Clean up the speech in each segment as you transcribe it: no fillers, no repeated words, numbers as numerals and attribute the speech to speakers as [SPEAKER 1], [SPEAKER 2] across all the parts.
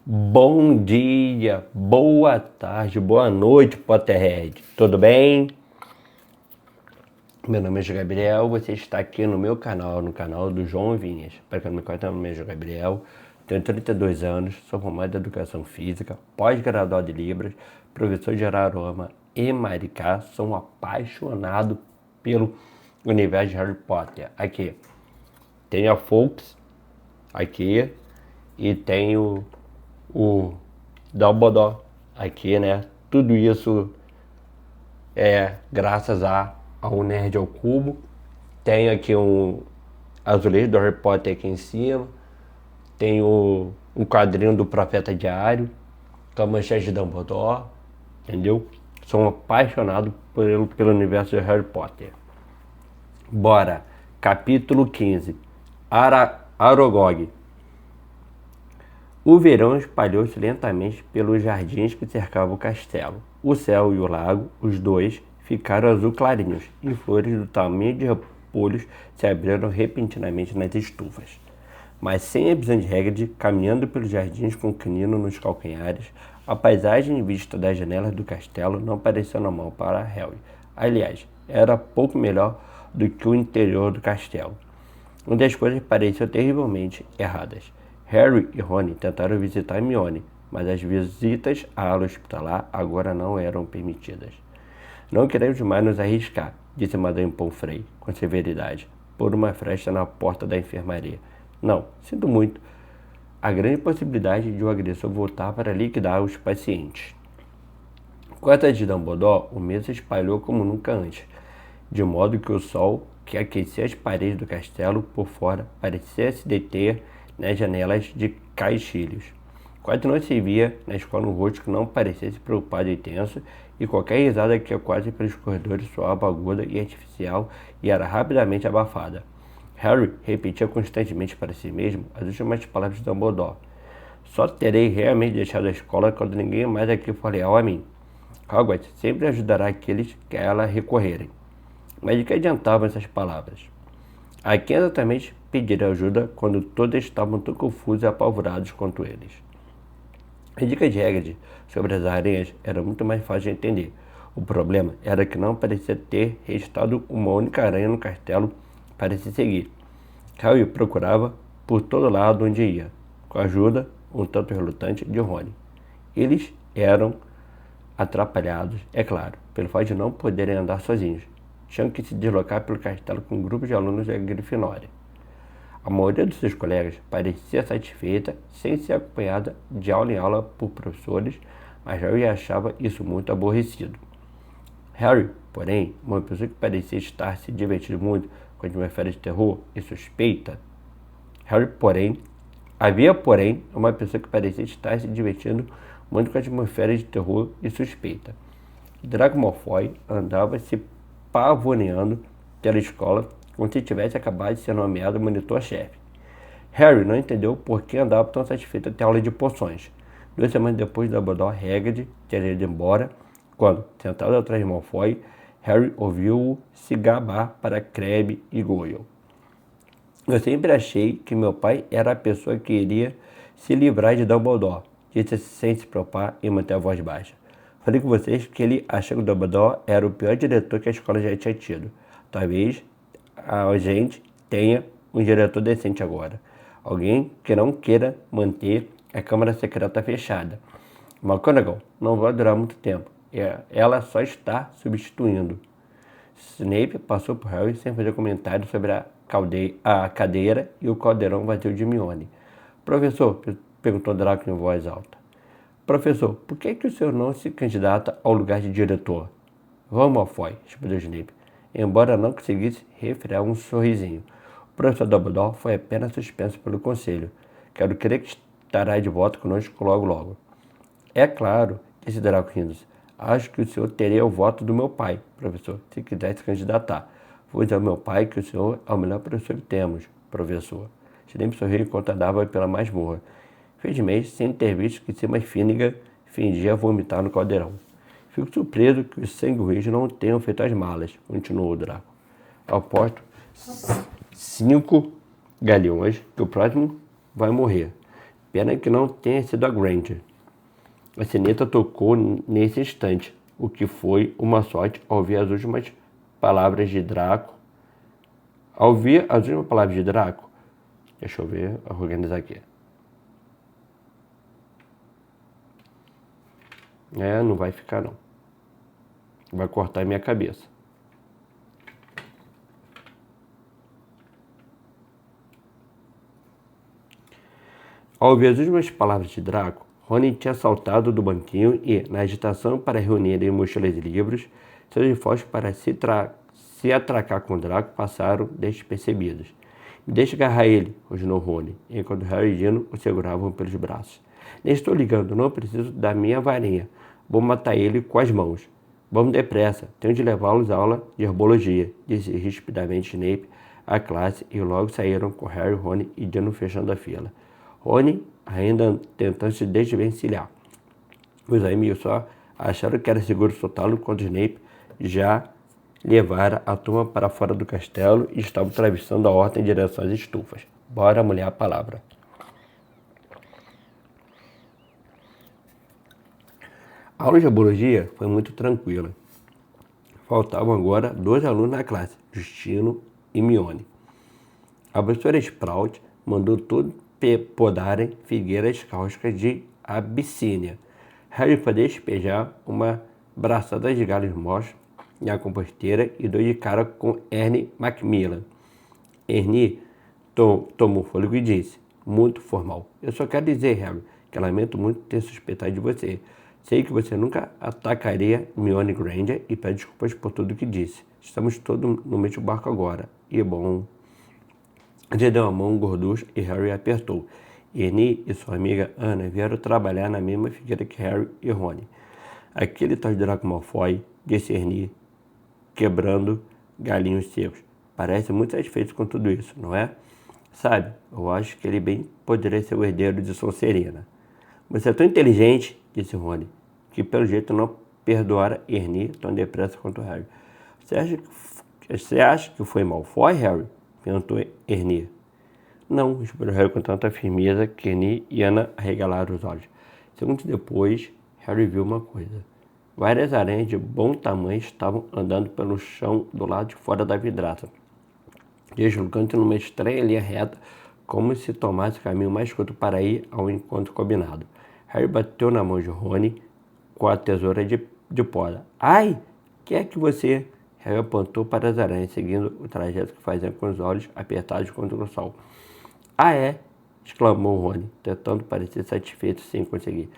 [SPEAKER 1] Bom dia, boa tarde, boa noite, Potterhead. Tudo bem? Meu nome é Gabriel, você está aqui no meu canal, no canal do João Vinhas. Para quem não me conhece, meu nome é Gabriel, tenho 32 anos, sou formado em Educação Física, pós-graduado em Libras, professor de Araruama e Maricá, sou um apaixonado pelo universo de Harry Potter. Aqui, tenho a Fawkes, aqui, e tenho o Dumbledore aqui, né? Tudo isso é graças ao Nerd ao Cubo. Tem aqui um azulejo do Harry Potter aqui em cima. Tem um quadrinho do Profeta Diário, com a manchete de Dumbledore, entendeu? Sou um apaixonado pelo universo de Harry Potter. Bora, capítulo 15, Aragog. O verão espalhou-se lentamente pelos jardins que cercavam o castelo. O céu e o lago, os dois, ficaram azul clarinhos, e flores do tamanho de repolhos se abriram repentinamente nas estufas. Mas sem a visão de Hagrid, caminhando pelos jardins com o canino nos calcanhares, a paisagem vista das janelas do castelo não parecia normal para Harry. Aliás, era pouco melhor do que o interior do castelo, onde as coisas pareciam terrivelmente erradas. Harry e Rony tentaram visitar Hermione, mas as visitas à ala hospitalar agora não eram permitidas. Não queremos mais nos arriscar, disse Madame Pomfrey, com severidade, por uma fresta na porta da enfermaria. Não, sinto muito. A grande possibilidade de o agressor voltar para liquidar os pacientes. Quanto a de Dumbledore, o medo se espalhou como nunca antes, de modo que o sol, que aquecia as paredes do castelo por fora, parecia se deter nas janelas de caixilhos. Quase não se via na escola um rosto que não parecesse preocupado e tenso, e qualquer risada que quase pelos corredores soava aguda e artificial e era rapidamente abafada. Harry repetia constantemente para si mesmo as últimas palavras de Dumbledore. Só terei realmente deixado a escola quando ninguém mais aqui for leal a mim. Hogwarts sempre ajudará aqueles que a ela recorrerem. Mas de que adiantavam essas palavras? A quem exatamente pediria ajuda quando todos estavam tão confusos e apavorados quanto eles? A dica de Hagrid sobre as aranhas era muito mais fácil de entender. O problema era que não parecia ter restado uma única aranha no castelo para se seguir. Harry procurava por todo lado onde ia, com a ajuda, um tanto relutante, de Rony. Eles eram atrapalhados, é claro, pelo fato de não poderem andar sozinhos. Tinham que se deslocar pelo castelo com um grupo de alunos da Grifinória. A maioria dos seus colegas parecia satisfeita sem ser acompanhada de aula em aula por professores, mas Harry achava isso muito aborrecido. Harry, porém, uma pessoa que parecia estar se divertindo muito com a atmosfera de terror e suspeita. Havia, uma pessoa que parecia estar se divertindo muito com a atmosfera de terror e suspeita. Draco Malfoy andava se pavoneando pela escola como se tivesse acabado de ser nomeado monitor-chefe. Harry não entendeu por que andava tão satisfeito até a aula de poções. 2 semanas depois de Dumbledore Hagrid ter ido embora, quando, sentado atrás de Malfoy, Harry ouviu-o se gabar para Crabbe e Goyle. Eu sempre achei que meu pai era a pessoa que iria se livrar de Dumbledore, disse sem se preocupar em manter a voz baixa. Falei com vocês que ele achou que o Dumbledore era o pior diretor que a escola já tinha tido. Talvez a gente tenha um diretor decente agora. Alguém que não queira manter a Câmara Secreta fechada. McGonagall não vai durar muito tempo. Ela só está substituindo. Snape passou por Harry sem fazer comentário sobre a cadeira e o caldeirão vazio de Hermione. Professor, perguntou Draco em voz alta. Professor, por que o senhor não se candidata ao lugar de diretor? Vamos, Malfoy, respondeu Snape, embora não conseguisse refrear um sorrisinho. O professor Dumbledore foi apenas suspenso pelo conselho. Quero crer que estará de volta conosco logo. É claro, disse Draco rindo. Acho que o senhor teria o voto do meu pai, professor, se quisesse se candidatar. Vou dizer ao meu pai que o senhor é o melhor professor que temos, professor. Snape sorriu enquanto andava pela masmorra. Felizmente, sem ter visto que Seamus Finnegan fingia vomitar no caldeirão. Fico surpreso que os sanguíneos não tenham feito as malas, continuou o Draco. Aposto 5 galeões que o próximo vai morrer. Pena que não tenha sido a Granger. A sineta tocou nesse instante, o que foi uma sorte ao ouvir as últimas palavras de Draco. Deixa eu ver, organizar aqui. Não vai ficar não. Vai cortar a minha cabeça. Ao ouvir as últimas palavras de Draco, Rony tinha saltado do banquinho e, na agitação para reunir em mochilas de livros, seus esforços para se atracar com Draco passaram despercebidos. Me deixe agarrar ele, rosnou Rony, enquanto Harry e Dino o seguravam pelos braços. Nem estou ligando, não preciso da minha varinha. Vou matar ele com as mãos. Vamos depressa, tenho de levá-los à aula de herbologia, disse rispidamente Snape à classe e logo saíram com Harry, Rony e Dino fechando a fila. Rony ainda tentando se desvencilhar. Os amigos só acharam que era seguro soltá-lo quando Snape já levara a turma para fora do castelo e estava atravessando a horta em direção às estufas. Bora, mulher, a palavra. A aula de herbologia foi muito tranquila. Faltavam agora 2 alunos na classe, Justino e Mione. A professora Sprout mandou todos podarem figueiras cáusticas de Abissínia. Harry foi despejar uma braçada de galhos mortos na composteira e deu de cara com Ernie Macmillan. Ernie tomou fôlego e disse, muito formal, eu só quero dizer, Harry, que lamento muito ter suspeitado de você. Sei que você nunca atacaria Hermione Granger e peço desculpas por tudo o que disse. Estamos todos no mesmo barco agora. E bom... Ele deu a mão gorducho e Harry apertou. Ernie e sua amiga Ana vieram trabalhar na mesma figueira que Harry e Rony. Aquele tal de Draco Malfoy, disse Ernie, quebrando galinhos secos. Parece muito satisfeito com tudo isso, não é? Sabe, eu acho que ele bem poderia ser o herdeiro de Sonserina. Você é tão inteligente, disse Rony, que pelo jeito não perdoara Ernie tão depressa quanto Harry. Você acha que foi Malfoy, Harry? Perguntou Ernie. Não, respondeu Harry com tanta firmeza que Ernie e Ana arregalaram os olhos. Segundos depois, Harry viu uma coisa. Várias aranhas de bom tamanho estavam andando pelo chão do lado de fora da vidraça, deslocando numa estranha linha reta, como se tomasse o caminho mais curto para ir ao encontro combinado. Harry bateu na mão de Rony com a tesoura de poda. Ai, que é que você... Harry apontou para as aranhas, seguindo o trajeto que fazia com os olhos apertados contra o sol. Ah, é? Exclamou Rony, tentando parecer satisfeito sem conseguir.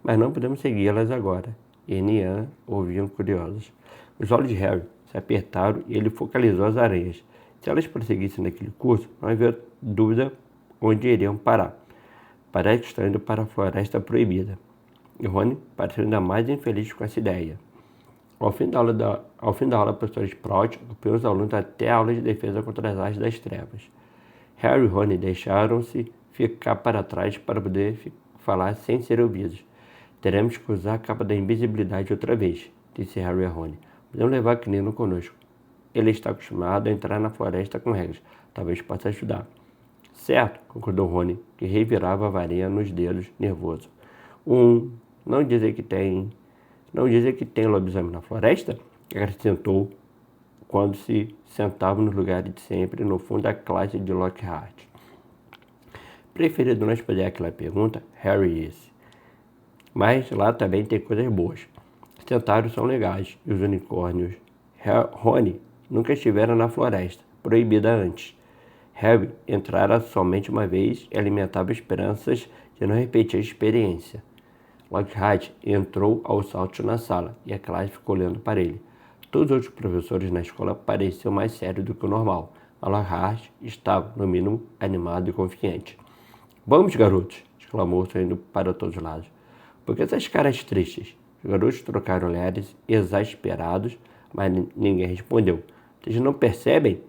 [SPEAKER 1] Mas não podemos segui-las agora. Ernie e Ana ouviam curiosos. Os olhos de Harry se apertaram e ele focalizou as aranhas. Se elas prosseguissem naquele curso, não havia dúvida onde iriam parar. Parece que estão indo para a Floresta Proibida. E Rony pareceu ainda mais infeliz com essa ideia. Ao fim da aula, a professora Sprout acompanhou os alunos até a aula de defesa contra as artes das trevas. Harry e Rony deixaram-se ficar para trás para poder falar sem ser ouvidos. Teremos que usar a capa da invisibilidade outra vez, disse Harry a Rony. Podemos levar Quirino conosco. Ele está acostumado a entrar na floresta com regras. Talvez possa ajudar. Certo, concordou Rony, que revirava a varinha nos dedos, nervoso. Não dizem que tem lobisomem na floresta? Acrescentou quando se sentavam nos lugares de sempre no fundo da classe de Lockhart. Preferido não responder aquela pergunta, Harry disse. Mas lá também tem coisas boas. Os centauros são legais e os unicórnios. Rony nunca estivera na floresta, proibida antes. Harry entrara somente uma vez e alimentava esperanças de não repetir a experiência. Lockhart entrou aos saltos na sala e a classe ficou olhando para ele. Todos os outros professores na escola pareciam mais sérios do que o normal, mas Lockhart estava, no mínimo, animado e confiante. Vamos, garotos! Exclamou, sorrindo para todos os lados. Por que essas caras tristes? Os garotos trocaram olhares exasperados, mas ninguém respondeu. Vocês não percebem?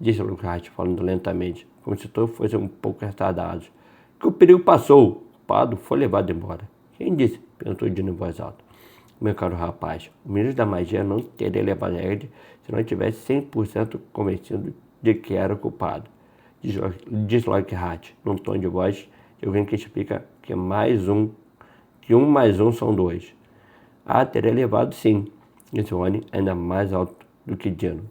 [SPEAKER 1] Disse Lockhart, falando lentamente, como se todos fossem um pouco retardados. Que o perigo passou. O culpado foi levado embora. Quem disse? Perguntou Dino em voz alta. Meu caro rapaz, o ministro da magia não teria levado a Hagrid se não tivesse 100% convencido de que era o culpado. Diz Lockhart, num tom de voz alguém que explica que um mais um são dois. Ah, teria levado sim, disse Rony, ainda mais alto do que Dino.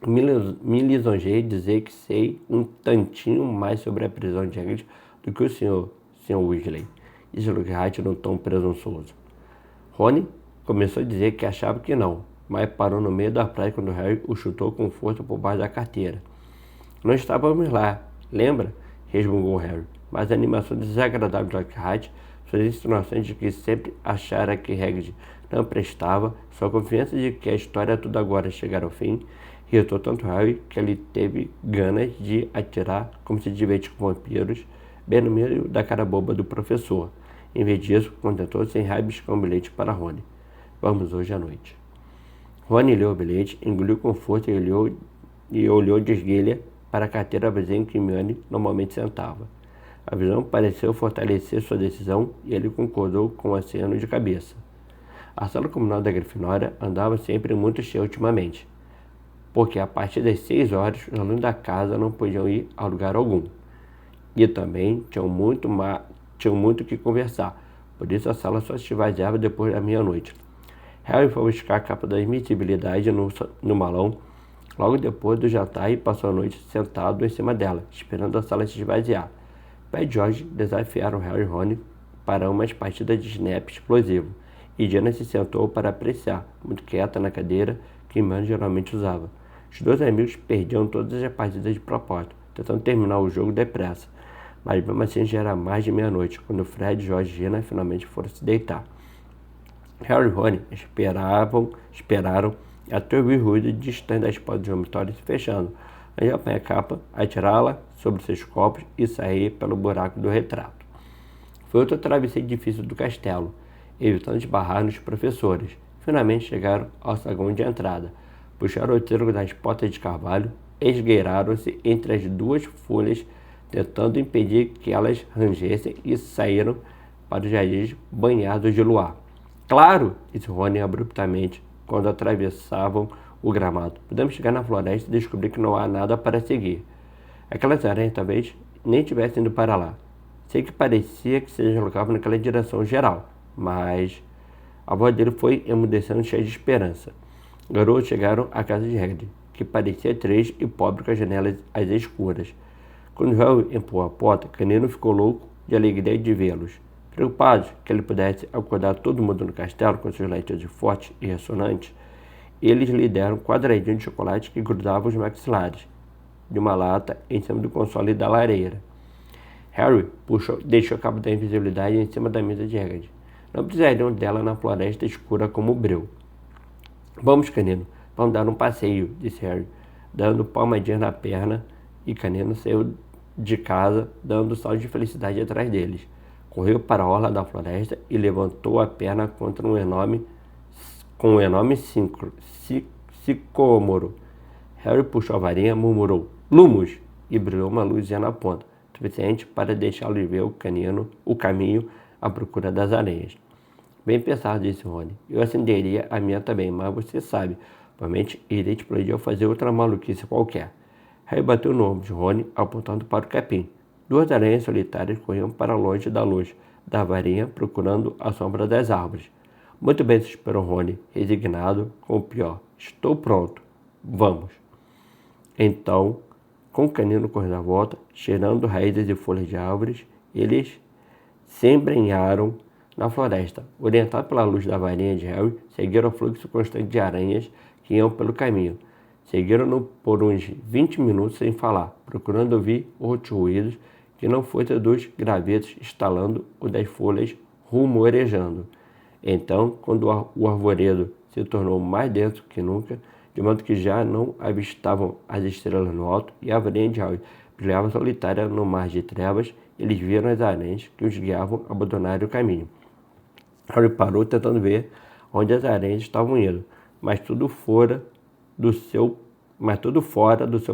[SPEAKER 1] Me lisonjei dizer que sei um tantinho mais sobre a prisão de Hagrid do que o Sr. Weasley, disse Lockhart num tom presunçoso. Rony começou a dizer que achava que não, mas parou no meio da praia quando Harry o chutou com força por baixo da carteira. Não estávamos lá, lembra? Resmungou Harry, mas a animação desagradável de Lockhart, suas insinuações de que sempre achara que Hagrid não prestava, sua confiança de que a história tudo agora chegara ao fim, irritou tanto Harry que ele teve ganas de atirar como se divertir com vampiros, bem no meio da cara boba do professor. Em vez disso, contentou-se em rabiscar um bilhete para Rony. Vamos hoje à noite. Rony leu o bilhete, engoliu com força e olhou de esguelha para a carteira vazia em que Hermione normalmente sentava. A visão pareceu fortalecer sua decisão e ele concordou com o aceno de cabeça. A sala comunal da Grifinória andava sempre muito cheia ultimamente, porque a partir das 6 horas os alunos da casa não podiam ir a lugar algum. E também tinham muito o que conversar, por isso a sala só se esvaziava depois da meia-noite. Harry foi buscar a capa da invisibilidade no malão logo depois do jantar e passou a noite sentado em cima dela, esperando a sala se esvaziar. Pai e George desafiaram Harry e Rony para umas partidas de snap explosivo, e Diana se sentou para apreciar, muito quieta na cadeira que Hermione geralmente usava. Os dois amigos perdiam todas as partidas de propósito, tentando terminar o jogo depressa, mas mesmo assim já era mais de meia-noite, quando Fred, George e Gina finalmente foram se deitar. Harry e Rony esperaram até ouvir ruído distante das portas do dormitório se fechando, antes de apanhar a capa, atirá-la sobre seus copos e sair pelo buraco do retrato. Foi outra travessia difícil do castelo, evitando esbarrar nos professores. Finalmente chegaram ao saguão de entrada, puxaram o trilho das portas de carvalho, esgueiraram-se entre as duas folhas, tentando impedir que elas rangessem e saíram para os jardins banhados de luar. Claro, disse Rony abruptamente, quando atravessavam o gramado. Podemos chegar na floresta e descobrir que não há nada para seguir. Aquelas aranhas talvez nem tivessem ido para lá. Sei que parecia que se deslocavam naquela direção geral, mas a voz dele foi emudecendo, cheia de esperança. Garotos chegaram à casa de Hagrid, que parecia triste e pobre com as janelas às escuras. Quando Harry empurrou a porta, Canino ficou louco de alegria de vê-los. Preocupados que ele pudesse acordar todo mundo no castelo com seus latidos fortes e ressonantes, eles lhe deram um quadradinho de chocolate que grudava os maxilares de uma lata em cima do console da lareira. Harry deixou a capa da invisibilidade em cima da mesa de Hagrid. Não precisariam dela na floresta escura como o breu. Vamos, Canino, vamos dar um passeio, disse Harry, dando palmadinhas na perna, e Canino saiu de casa, dando saltos de felicidade atrás deles. Correu para a orla da floresta e levantou a perna contra um enorme sicômoro. Harry puxou a varinha, murmurou "Lumos!" e brilhou uma luzinha na ponta, suficiente para deixá-lo ver o caminho à procura das aranhas. Bem pensado, disse Rony. Eu acenderia a minha também, mas você sabe, provavelmente irei explodir ao fazer outra maluquice qualquer. Harry bateu no ombro de Rony, apontando para o capim. 2 aranhas solitárias corriam para longe da luz da varinha, procurando a sombra das árvores. Muito bem, suspirou Rony, resignado com o pior. Estou pronto. Vamos. Então, com o Canino correndo à volta, cheirando raízes e folhas de árvores, eles se embrenharam na floresta. Orientados pela luz da varinha de Harry, seguiram o fluxo constante de aranhas que iam pelo caminho. Seguiram-no por uns 20 minutos sem falar, procurando ouvir outros ruídos que não fossem dos gravetos estalando ou das folhas rumorejando. Então, quando o arvoredo se tornou mais denso que nunca, de modo que já não avistavam as estrelas no alto e a varinha de Harry brilhava solitária no mar de trevas, eles viram as aranhas que os guiavam a abandonar o caminho. Harry parou tentando ver onde as aranhas estavam indo, mas tudo fora do seu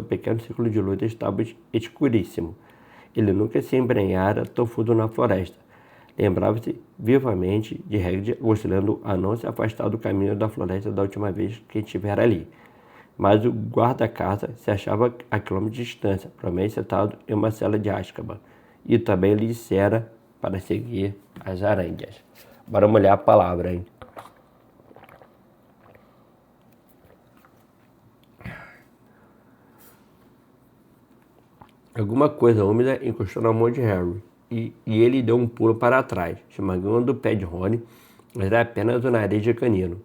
[SPEAKER 1] pequeno círculo de luz estava escuríssimo. Ele nunca se embrenhara tão fundo na floresta. Lembrava-se vivamente de Hagrid oscilando a não se afastar do caminho da floresta da última vez que estivera ali. Mas o guarda-casa se achava a quilômetros de distância, provavelmente sentado em uma cela de Azkaban, e também lhe dissera para seguir as aranhas. Bora molhar a palavra, hein? Alguma coisa úmida encostou na mão de Harry, e ele deu um pulo para trás, esmagando o pé de Rony, mas era apenas o nariz de canino.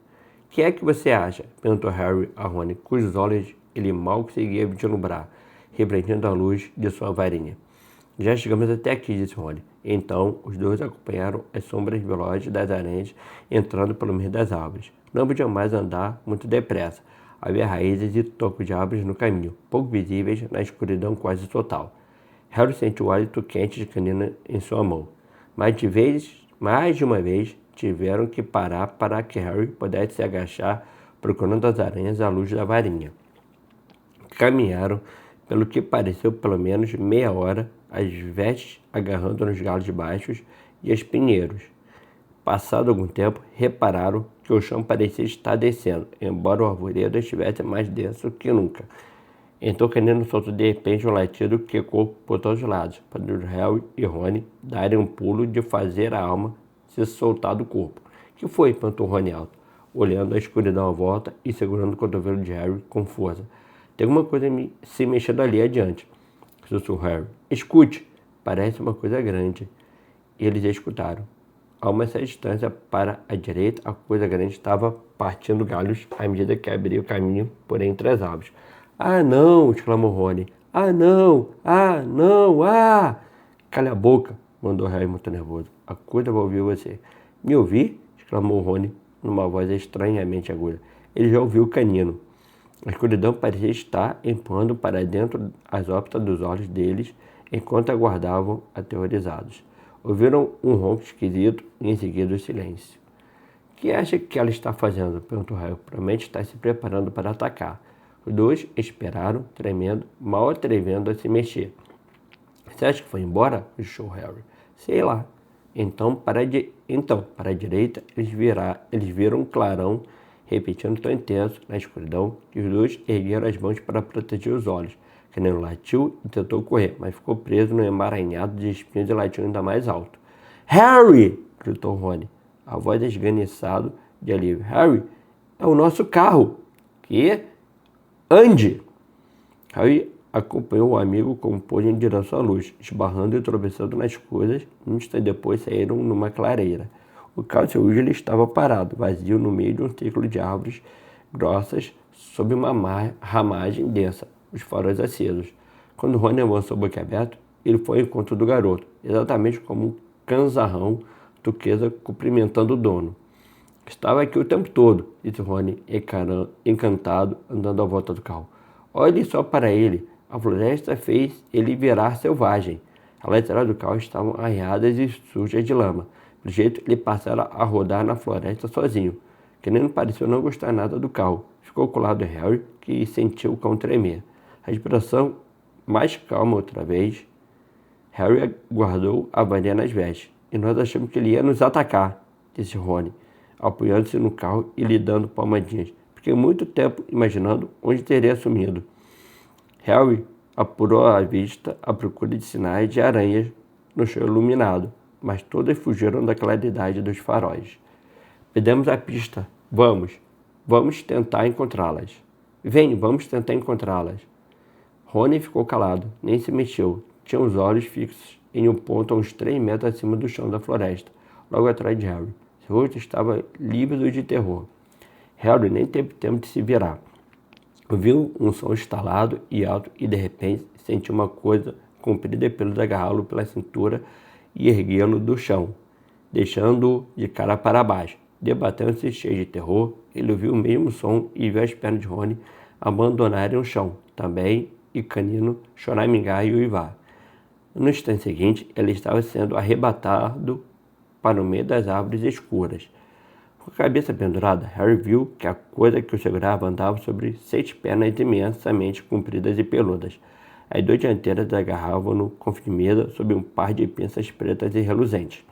[SPEAKER 1] Que é que você acha? Perguntou Harry a Rony, cujos olhos ele mal conseguia vislumbrar, repreendendo a luz de sua varinha. Já chegamos até aqui, disse Rony. Então, os dois acompanharam as sombras velozes das aranhas entrando pelo meio das árvores. Não podiam mais andar muito depressa. Havia raízes e tocos de árvores no caminho, pouco visíveis na escuridão quase total. Harry sentiu o hálito quente de canina em sua mão. Mais de uma vez, tiveram que parar para que Harry pudesse se agachar, procurando as aranhas à luz da varinha. Caminharam, pelo que pareceu pelo menos meia hora, as vestes agarrando nos galhos baixos e espinheiros. Passado algum tempo, repararam que o chão parecia estar descendo, embora o arvoredo estivesse mais denso que nunca. Então Canino soltou de repente um latido que ecoou por todos os lados, para Harry e Rony darem um pulo de fazer a alma se soltar do corpo. Que foi? Perguntou Rony alto, olhando a escuridão à volta e segurando o cotovelo de Harry com força. Tem alguma coisa se mexendo ali adiante, sussurrou Harry. Escute! Parece uma coisa grande. E eles escutaram. A uma certa distância para a direita, a coisa grande estava partindo galhos à medida que abria o caminho por entre as árvores. Ah, não! Exclamou Rony. Ah, não! Ah, não! Ah! Cala a boca! Mandou Harry muito nervoso. A coisa vai ouvir você. Me ouvir? Exclamou Rony numa voz estranhamente aguda. Ele já ouviu o canino. A escuridão parecia estar empurrando para dentro as órbitas dos olhos deles enquanto aguardavam aterrorizados. Ouviram um ronco esquisito e em seguida o silêncio. O que acha que ela está fazendo? Perguntou Harry. Provavelmente está se preparando para atacar. Os dois esperaram, tremendo, mal atrevendo a se mexer. Você acha que foi embora? Puxou Harry. Sei lá. Então, para a direita, eles viram um clarão repetindo tão intenso na escuridão que os dois ergueram as mãos para proteger os olhos. Canino latiu e tentou correr, mas ficou preso no emaranhado de espinhos e latiu ainda mais alto. Harry! Gritou Rony, a voz esganiçada de alívio. Harry, é o nosso carro! Que? Ande! Harry acompanhou o amigo como pôde em direção à luz, esbarrando e tropeçando nas coisas. Um instante depois saíram numa clareira. O carro de Weasley estava parado, vazio, no meio de um círculo de árvores grossas, sob uma ramagem densa, os faróis acesos. Quando Rony avançou boquiaberto, ele foi ao encontro do garoto, exatamente como um canzarrão turquesa cumprimentando o dono. Estava aqui o tempo todo, disse Rony, encantado, andando à volta do carro. Olhe só para ele, a floresta fez ele virar selvagem. As laterais do carro estavam arreadas e sujas de lama. Do jeito, ele passara a rodar na floresta sozinho. Canino pareceu não gostar nada do carro. Ficou colado a Harry, que sentiu o cão tremer. A respiração mais calma outra vez. Harry guardou a varinha nas vestes. E nós achamos que ele ia nos atacar, disse Rony, apoiando-se no carro e lhe dando palmadinhas. Fiquei muito tempo imaginando onde teria sumido. Harry apurou a vista à procura de sinais de aranhas no chão iluminado, mas todas fugiram da claridade dos faróis. Perdemos a pista. Vamos tentar encontrá-las. Vem, vamos tentar encontrá-las. Rony ficou calado, nem se mexeu. Tinha os olhos fixos em um ponto a uns 3 metros acima do chão da floresta, logo atrás de Harry. Seu rosto estava lívido de terror. Harry nem teve tempo de se virar. Ouviu um som estalado e alto e, de repente, sentiu uma coisa comprida e peluda agarrá-lo pela cintura e erguê-lo do chão, deixando-o de cara para baixo. Debatendo-se cheio de terror, ele ouviu o mesmo som e viu as pernas de Rony abandonarem o chão, também, e Canino choramingar e uivar. No instante seguinte, ele estava sendo arrebatado para o meio das árvores escuras. Com a cabeça pendurada, Harry viu que a coisa que o segurava andava sobre 6 pernas imensamente compridas e peludas. As 2 dianteiras agarravam-no com firmeza sob um par de pinças pretas e reluzentes.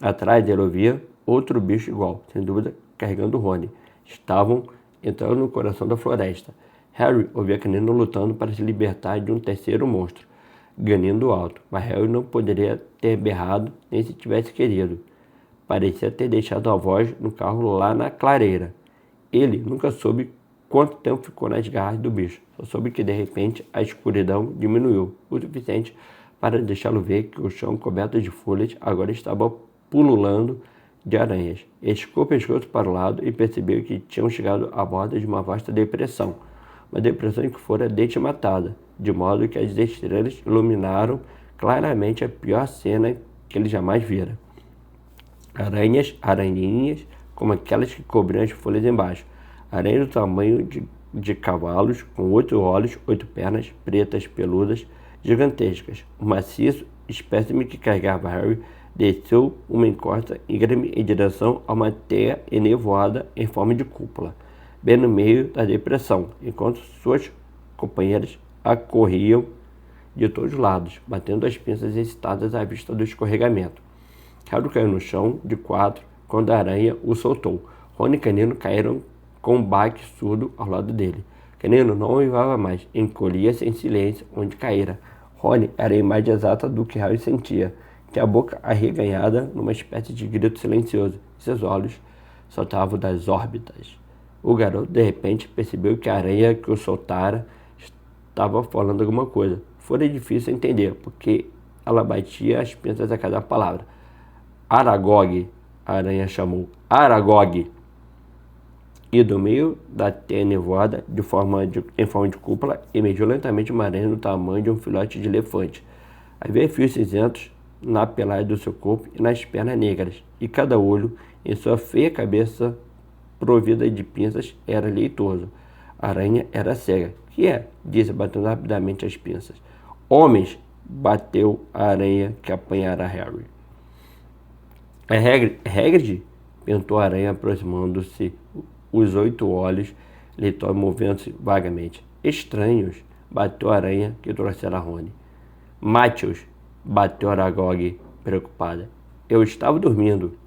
[SPEAKER 1] Atrás dele ouvia outro bicho igual, sem dúvida carregando Rony. Estavam entrando no coração da floresta. Harry ouvia Canino lutando para se libertar de um terceiro monstro. ganindo alto, mas Harry não poderia ter berrado nem se tivesse querido. Parecia ter deixado a voz no carro lá na clareira. Ele nunca soube quanto tempo ficou nas garras do bicho. Só soube que de repente a escuridão diminuiu o suficiente para deixá-lo ver que o chão coberto de folhas agora estava pululando de aranhas. Esticou o pescoço para o lado e percebeu que tinham chegado à borda de uma vasta depressão. Uma depressão que fora desmatada, de modo que as estrelas iluminaram claramente a pior cena que ele jamais vira. Aranhinhas, como aquelas que cobriam as folhas embaixo. Aranhas do tamanho de cavalos, com 8 olhos, 8 pernas, pretas, peludas, gigantescas. O maciço espécime que carregava Harry desceu uma encosta íngreme em direção a uma teia enevoada em forma de cúpula, bem no meio da depressão, enquanto suas companheiras corriam de todos os lados, batendo as pinças excitadas à vista do escorregamento. Harry caiu no chão, de 4, quando a aranha o soltou. Rony e Canino caíram com um baque surdo ao lado dele. Canino não uivava mais, encolhia-se em silêncio onde caíra. Rony era a imagem exata do que Harry sentia. Tinha a boca arreganhada numa espécie de grito silencioso, e seus olhos saltavam das órbitas. O garoto, de repente, percebeu que a aranha que o soltara estava falando alguma coisa. Fora difícil entender, porque ela batia as pinças a cada palavra. Aragog, a aranha chamou. Aragog! E do meio da teia nevoada, em forma de cúpula, emergiu lentamente uma aranha do tamanho de um filhote de elefante. Havia fios cinzentos na pelagem do seu corpo e nas pernas negras, e cada olho, em sua feia cabeça provida de pinças, era leitoso. A aranha era cega. Que é? Disse, batendo rapidamente as pinças. Homens! Bateu a aranha que apanhara Harry. É Hagrid? Perguntou a aranha, aproximando-se. Os 8 olhos lhe movendo-se vagamente. Estranhos! Bateu a aranha que trouxera Rony. Mate-os! Bateu Aragog, preocupada. Eu estava dormindo.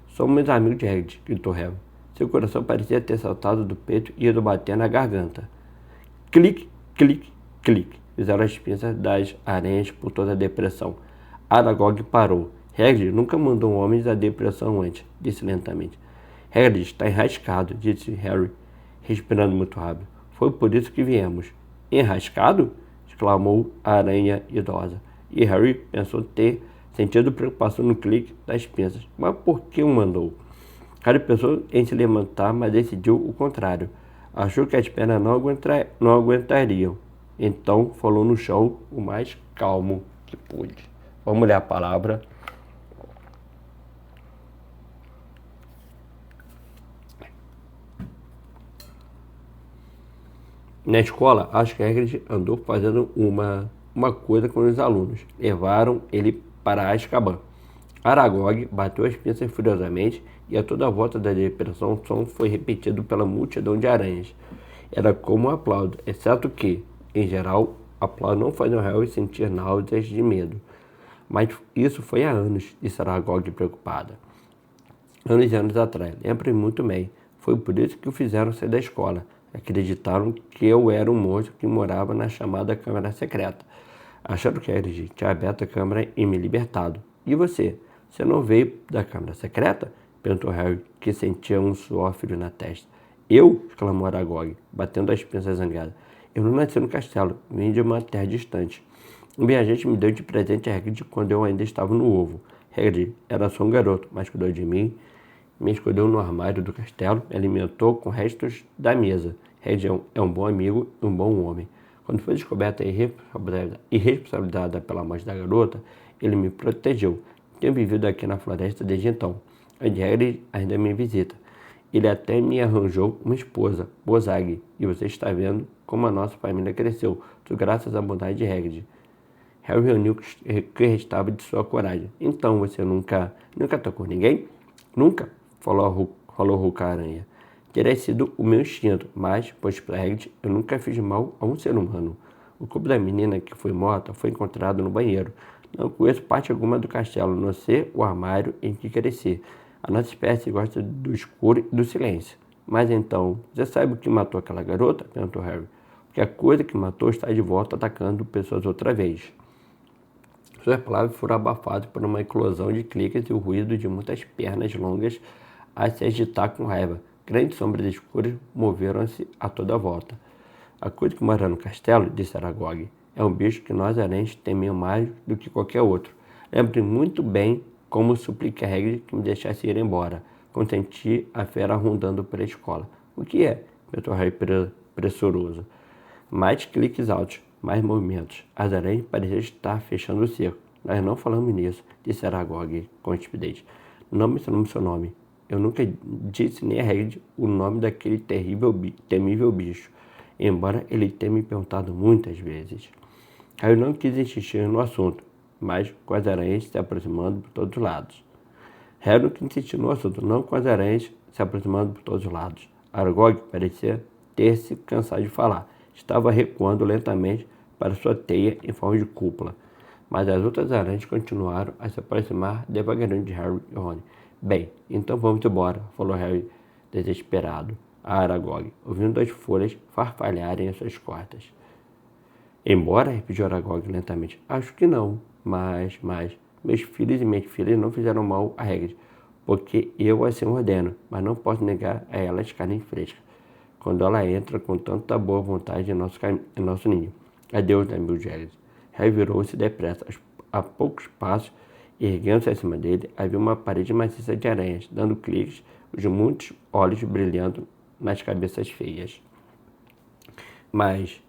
[SPEAKER 1] Somos amigos de Hagrid, gritou Harry. Seu coração parecia ter saltado do peito e ido bater na garganta. Clique, clique, clique. Fizeram as pinças das aranhas por toda a depressão. Aragog parou. Hagrid nunca mandou homens à depressão antes, disse lentamente. Hagrid está enrascado, disse Harry, respirando muito rápido. Foi por isso que viemos. Enrascado? Exclamou a aranha idosa. E Harry pensou ter sentido preocupação no clique das pinças. Mas por que o mandou? Harry pensou em se levantar, mas decidiu o contrário. Achou que as pernas não aguentariam. Então falou no chão o mais calmo que pôde. Vamos ler a palavra. Na escola, acho que Hagrid andou fazendo uma coisa com os alunos. Levaram ele para Azkaban. Aragog bateu as pinças furiosamente e a toda a volta da depressão o som foi repetido pela multidão de aranhas. Era como um aplauso, exceto que, em geral, aplausos não faziam Harry sentir náuseas de medo. Mas isso foi há anos, disse Aragog preocupada. Anos e anos atrás, lembro-me muito bem. Foi por isso que o fizeram sair da escola. Acreditaram que eu era um monstro que morava na chamada Câmara Secreta. Acharam que Hagrid tinha aberto a câmara e me libertado. E você? Você não veio da Câmara Secreta? Perguntou Harry, que sentia um suor frio na testa. Eu? Exclamou Aragog, batendo as pinças zangadas. Eu não nasci no castelo, vim de uma terra distante. Um viajante me deu de presente a Hagrid quando eu ainda estava no ovo. Hagrid era só um garoto, mas cuidou de mim. Me escondeu no armário do castelo, me alimentou com restos da mesa. Hagrid é um bom amigo e um bom homem. Quando foi descoberta a irresponsabilidade pela morte da garota, ele me protegeu. Tenho vivido aqui na floresta desde então. Hagrid ainda me visita. Ele até me arranjou uma esposa, Bozag, e você está vendo como a nossa família cresceu, tudo graças à bondade de Hagrid. Harry reuniu o que restava de sua coragem. Então você nunca tocou ninguém? Nunca, falou Hulk a aranha. Teria sido o meu instinto, mas, pois para Hagrid, eu nunca fiz mal a um ser humano. O corpo da menina que foi morta foi encontrado no banheiro. Não conheço parte alguma do castelo, a não ser o armário em que cresci. A nossa espécie gosta do escuro e do silêncio. Mas então, você sabe o que matou aquela garota? Perguntou Harry. Porque a coisa que matou está de volta atacando pessoas outra vez. Suas palavras foram abafadas por uma eclosão de cliques e o ruído de muitas pernas longas a se agitar com raiva. Grandes sombras escuras moveram-se a toda a volta. A coisa que mora no castelo, disse Aragog, é um bicho que nós aranhas tememos mais do que qualquer outro. Lembro muito bem como supliquei a Hagrid que me deixasse ir embora, quando senti a fera rondando pela escola. O que é? Perguntou Harry pressuroso. Mais cliques altos, mais movimentos. As aranhas pareciam estar fechando o cerco. Nós não falamos nisso, disse Aragog com estupidez. Não mencionamos seu nome. Eu nunca disse nem a Hagrid o nome daquele temível bicho, embora ele tenha me perguntado muitas vezes. Harry não quis insistir no assunto, mas com as aranhas se aproximando por todos os lados. Harry não quis insistir no assunto, não com as aranhas se aproximando por todos os lados. Aragog parecia ter se cansado de falar. Estava recuando lentamente para sua teia em forma de cúpula, mas as outras aranhas continuaram a se aproximar devagarinho de Harry e Rony. Bem, então vamos embora, falou Harry desesperado a Aragog, ouvindo as folhas farfalharem as suas costas. Embora, repetiu Aragog lentamente, acho que não, mas, meus filhos e minhas filhas não fizeram mal a Hagrid, porque eu assim ordeno, mas não posso negar a elas carne fresca, quando ela entra com tanta boa vontade em nosso ninho. Adeus, amigo Hagrid. Harry virou-se depressa. A poucos passos, erguendo-se acima dele, havia uma parede maciça de aranhas, dando cliques, os muitos olhos brilhando nas cabeças feias. Mas,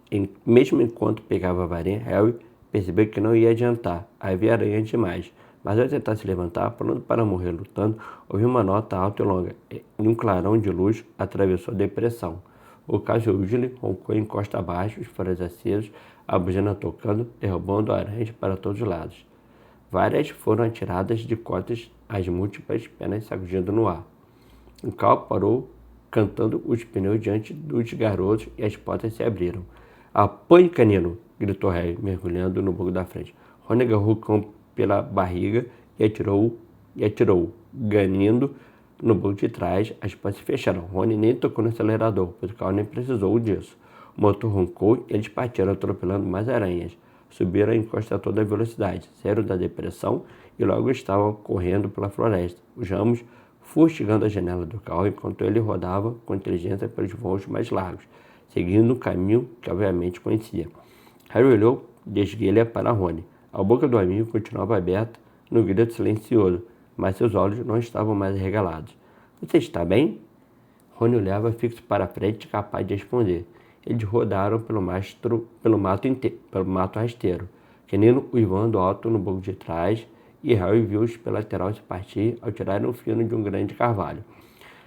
[SPEAKER 1] mesmo enquanto pegava a varinha, Harry percebeu que não ia adiantar. Havia aranhas demais. Mas ao tentar se levantar, pronto para morrer lutando, ouviu uma nota alta e longa, e um clarão de luz atravessou a depressão. O Caso Weasley roncou em costa abaixo, os faróis acesos, a buzina tocando, derrubando aranhas para todos os lados. Várias foram atiradas de costas, as múltiplas penas sacudindo no ar. O carro parou, cantando os pneus diante dos garotos e as portas se abriram. Apanhe, canino! Gritou Harry, mergulhando no banco da frente. Rony agarrou o cão pela barriga e atirou, ganindo no banco de trás. As portas se fecharam. Rony nem tocou no acelerador, pois o carro nem precisou disso. O motor roncou e eles partiram atropelando mais aranhas. Subiram a encosta a toda velocidade, saíram da depressão e logo estavam correndo pela floresta. Os ramos fustigando a janela do carro enquanto ele rodava com inteligência pelos voos mais largos, seguindo um caminho que obviamente conhecia. Harry olhou de esguelha para Rony. A boca do amigo continuava aberta no grito silencioso, mas seus olhos não estavam mais arregalados. Você está bem? Rony olhava fixo para a frente, capaz de responder. Eles rodaram pelo mato rasteiro, Canino uivando alto no banco de trás, e Harry viu-os pela lateral se partir ao tirarem um fino de um grande carvalho.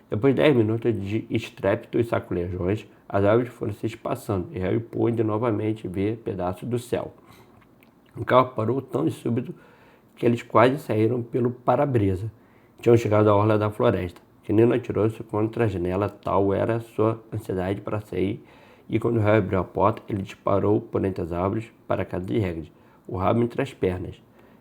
[SPEAKER 1] Depois de 10 minutos de estrépito e sacolejões, as árvores foram se espaçando e Harry pôde novamente ver pedaços do céu. O carro parou tão de súbito que eles quase saíram pelo para-brisa. Tinham chegado à orla da floresta. Canino atirou-se contra a janela, tal era a sua ansiedade para sair, e quando Harry abriu a porta, ele disparou por entre as árvores para a casa de Hagrid, o rabo entre as pernas.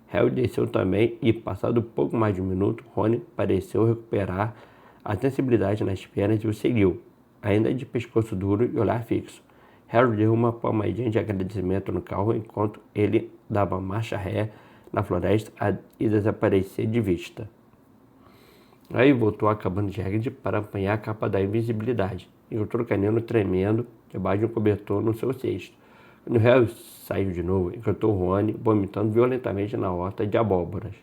[SPEAKER 1] Harry desceu também e, passado pouco mais de um minuto, Rony pareceu recuperar a sensibilidade nas pernas e o seguiu, ainda de pescoço duro e olhar fixo. Harry deu uma palmadinha de agradecimento no carro enquanto ele dava marcha ré na floresta e desaparecia de vista. Aí voltou à cabana de Hagrid para apanhar a capa da invisibilidade, encontrou o Canino tremendo debaixo de um cobertor no seu cesto. Quando Harry saiu de novo, encontrou Rony vomitando violentamente na horta de abóboras.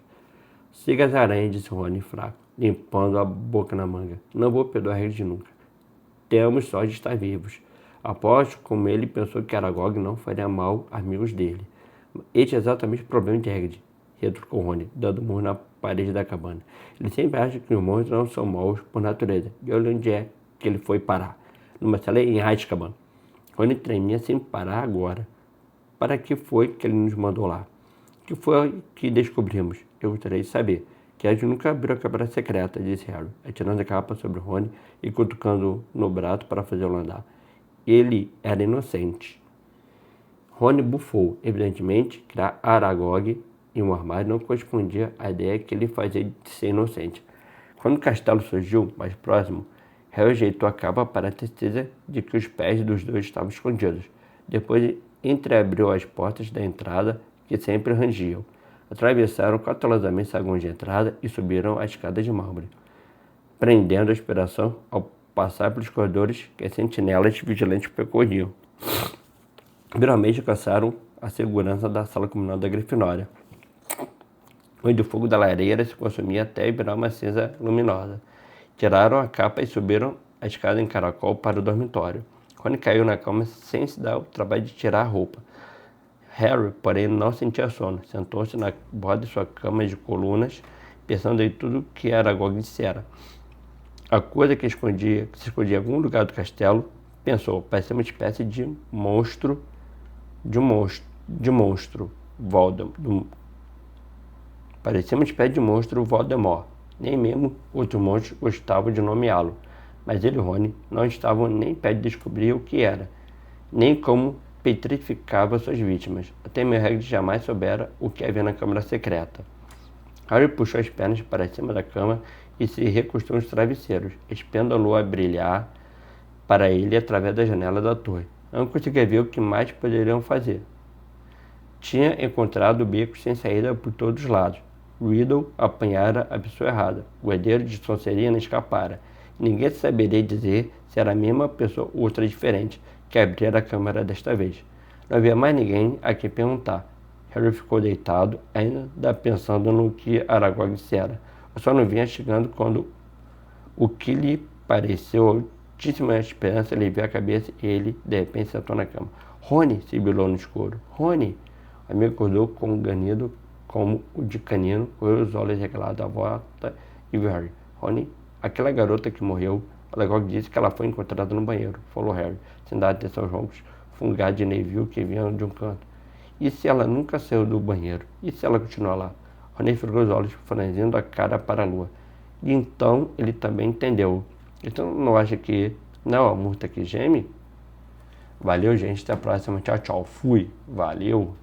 [SPEAKER 1] Siga as aranhas, disse Rony fraco, limpando a boca na manga. Não vou perdoar Hagrid nunca. Temos sorte de estar vivos. Aposto como ele pensou que Aragog não faria mal a amigos dele. Este é exatamente o problema de Hagrid, retrucou Rony, dando murro na parede da cabana. Ele sempre acha que os monstros não são maus por natureza. E olha onde é que ele foi parar. Numa cela em Azkaban. Rony tremia sem parar agora. Para que foi que ele nos mandou lá? O que foi que descobrimos? Eu gostaria de saber. Que Hagrid nunca abriu a câmara secreta, disse Harry, atirando a capa sobre Rony e cutucando no braço para fazê-lo andar. Ele era inocente. Rony bufou. Evidentemente, criar Aragog em um armário não correspondia à ideia que ele fazia de ser inocente. Quando o castelo surgiu mais próximo, Harry ajeitou a capa para ter certeza de que os pés dos dois estavam escondidos. Depois entreabriu as portas da entrada, que sempre rangiam. Atravessaram cautelosamente o saguão de entrada e subiram a escada de mármore, prendendo a respiração ao passar pelos corredores que as sentinelas vigilantes percorriam. Finalmente alcançaram a segurança da sala comunal da Grifinória, onde o fogo da lareira se consumia até virar uma cinza luminosa. Tiraram a capa e subiram a escada em caracol para o dormitório. Rony caiu na cama sem se dar o trabalho de tirar a roupa. Harry, porém, não sentia sono. Sentou-se na borda de sua cama de colunas, pensando em tudo o que Aragog dissera. A coisa que se escondia em algum lugar do castelo, pensou, parecia uma espécie de monstro, parecia uma espécie de monstro Voldemort. Nem mesmo outros monstros gostavam de nomeá-lo, mas ele e Rony não estavam nem perto de descobrir o que era, nem como petrificava suas vítimas. Até Hagrid jamais soubera o que havia na câmara secreta. Harry puxou as pernas para cima da cama e se recostou nos travesseiros, espiando a lua brilhar para ele através da janela da torre. Não conseguia ver o que mais poderiam fazer. Tinha encontrado becos sem saída por todos os lados. Riddle apanhara a pessoa errada. O herdeiro de Sonserina escapara. Ninguém saberia dizer se era a mesma pessoa ou outra diferente que abrira a câmara desta vez. Não havia mais ninguém a quem perguntar. Harry ficou deitado, ainda pensando no que Aragog dissera. O sono vinha chegando quando o que lhe pareceu altíssima esperança lhe veio à cabeça e ele, de repente, sentou na cama. Rony! Sibilou no escuro. Rony! O amigo acordou com um ganido como o de canino, correu os olhos regalados à volta e viu Harry. Rony, aquela garota que morreu, Aragog disse que ela foi encontrada no banheiro, falou Harry, sem dar atenção aos roncos fungados de Neville que vinham de um canto. E se ela nunca saiu do banheiro? E se ela continua lá? Rony fregou os olhos, franzindo a cara para a lua. E então ele também entendeu. Então não acha que não é a murta que geme? Valeu, gente. Até a próxima. Tchau, tchau. Fui. Valeu.